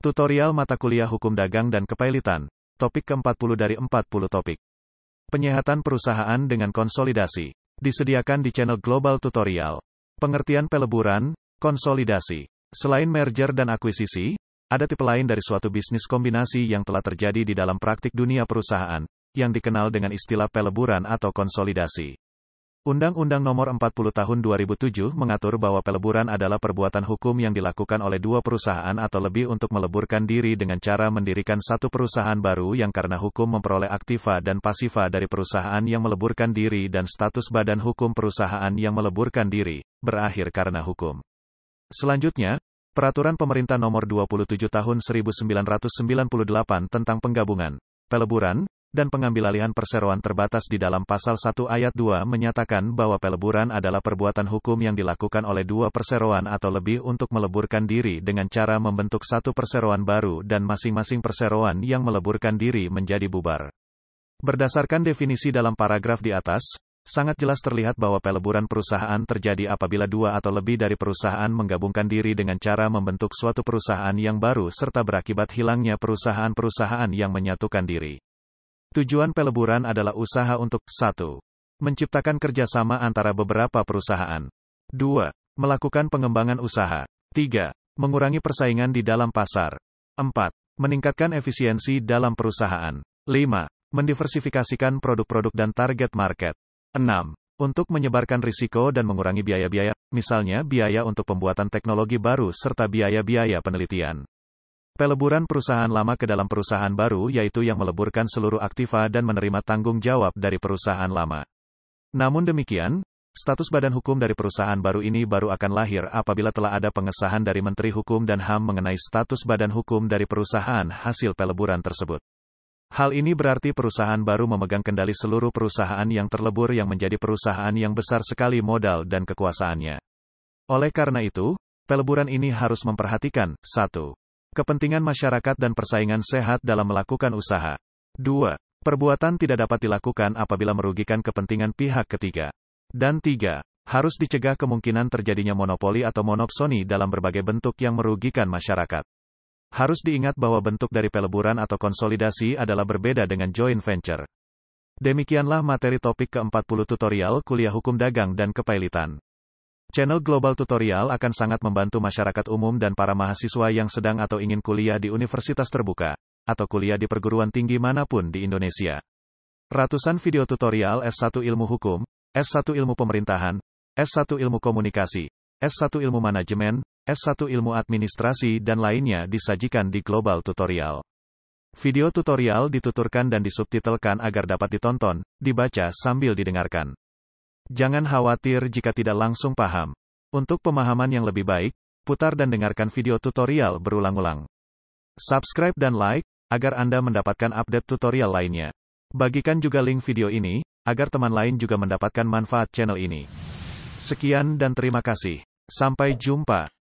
Tutorial mata kuliah Hukum Dagang dan Kepailitan, topik ke-40 dari 40 topik. Penyehatan perusahaan dengan konsolidasi. Disediakan di channel Global Tutorial. Pengertian peleburan, konsolidasi. Selain merger dan akuisisi, ada tipe lain dari suatu bisnis kombinasi yang telah terjadi di dalam praktik dunia perusahaan, yang dikenal dengan istilah peleburan atau konsolidasi. Undang-Undang Nomor 40 Tahun 2007 mengatur bahwa peleburan adalah perbuatan hukum yang dilakukan oleh dua perusahaan atau lebih untuk meleburkan diri dengan cara mendirikan satu perusahaan baru yang karena hukum memperoleh aktiva dan pasiva dari perusahaan yang meleburkan diri dan status badan hukum perusahaan yang meleburkan diri, berakhir karena hukum. Selanjutnya, Peraturan Pemerintah Nomor 27 Tahun 1998 tentang penggabungan, peleburan, dan pengambilalihan perseroan terbatas di dalam Pasal 1 Ayat 2 menyatakan bahwa peleburan adalah perbuatan hukum yang dilakukan oleh dua perseroan atau lebih untuk meleburkan diri dengan cara membentuk satu perseroan baru dan masing-masing perseroan yang meleburkan diri menjadi bubar. Berdasarkan definisi dalam paragraf di atas, sangat jelas terlihat bahwa peleburan perusahaan terjadi apabila dua atau lebih dari perusahaan menggabungkan diri dengan cara membentuk suatu perusahaan yang baru serta berakibat hilangnya perusahaan-perusahaan yang menyatukan diri. Tujuan peleburan adalah usaha untuk 1. Menciptakan kerjasama antara beberapa perusahaan. 2. Melakukan pengembangan usaha. 3. Mengurangi persaingan di dalam pasar. 4. Meningkatkan efisiensi dalam perusahaan. 5. Mendiversifikasikan produk-produk dan target market. 6. Untuk menyebarkan risiko dan mengurangi biaya-biaya, misalnya biaya untuk pembuatan teknologi baru serta biaya-biaya penelitian. Peleburan perusahaan lama ke dalam perusahaan baru yaitu yang meleburkan seluruh aktiva dan menerima tanggung jawab dari perusahaan lama. Namun demikian, status badan hukum dari perusahaan baru ini baru akan lahir apabila telah ada pengesahan dari Menteri Hukum dan HAM mengenai status badan hukum dari perusahaan hasil peleburan tersebut. Hal ini berarti perusahaan baru memegang kendali seluruh perusahaan yang terlebur yang menjadi perusahaan yang besar sekali modal dan kekuasaannya. Oleh karena itu, peleburan ini harus memperhatikan 1. Kepentingan masyarakat dan persaingan sehat dalam melakukan usaha. 2. Perbuatan tidak dapat dilakukan apabila merugikan kepentingan pihak ketiga. Dan 3. Harus dicegah kemungkinan terjadinya monopoli atau monopsoni dalam berbagai bentuk yang merugikan masyarakat. Harus diingat bahwa bentuk dari peleburan atau konsolidasi adalah berbeda dengan joint venture. Demikianlah materi topik ke-40 tutorial kuliah hukum dagang dan kepailitan. Channel Global Tutorial akan sangat membantu masyarakat umum dan para mahasiswa yang sedang atau ingin kuliah di universitas terbuka, atau kuliah di perguruan tinggi manapun di Indonesia. Ratusan video tutorial S1 Ilmu Hukum, S1 Ilmu Pemerintahan, S1 Ilmu Komunikasi, S1 Ilmu Manajemen, S1 Ilmu Administrasi dan lainnya disajikan di Global Tutorial. Video tutorial dituturkan dan disubtitelkan agar dapat ditonton, dibaca sambil didengarkan. Jangan khawatir jika tidak langsung paham. Untuk pemahaman yang lebih baik, putar dan dengarkan video tutorial berulang-ulang. Subscribe dan like, agar Anda mendapatkan update tutorial lainnya. Bagikan juga link video ini, agar teman lain juga mendapatkan manfaat channel ini. Sekian dan terima kasih. Sampai jumpa.